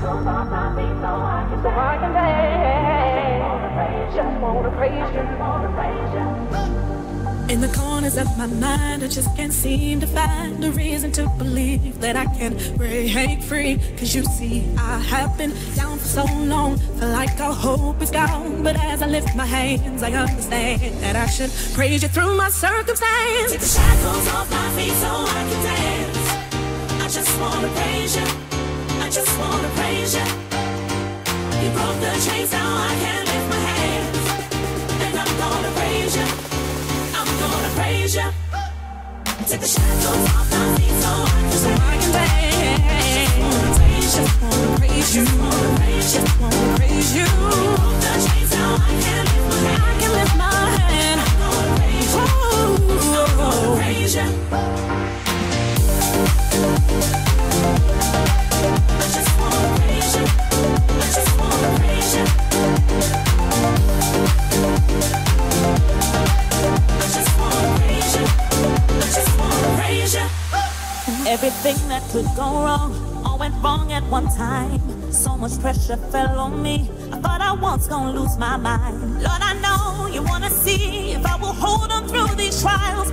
So I can dance. Just wanna praise you. In the corners of my mind, I just can't seem to find a reason to believe that I can break free. Cause you see, I have been down for so long, feel like all hope is gone. But as I lift my hands, I understand that I should praise you through my circumstance. Take the shackles off my feet so I can dance. I just wanna praise you. I just wanna praise you. You broke the chains, now I can lift my hands. And I'm gonna praise you. I'm gonna praise you. Take the shackles off my feet so I can dance. Just wanna praise you. Just wanna praise you. You broke the chains, now I can lift my hands. I can lift my hand. I'm gonna praise you. I'm gonna praise you. I just wanna praise you. I just wanna praise you. I just wanna praise you. I just wanna praise you. Everything that could go wrong all went wrong at one time. So much pressure fell on me, I thought I was gonna lose my mind. Lord, I know you wanna see if I will hold on through these trials.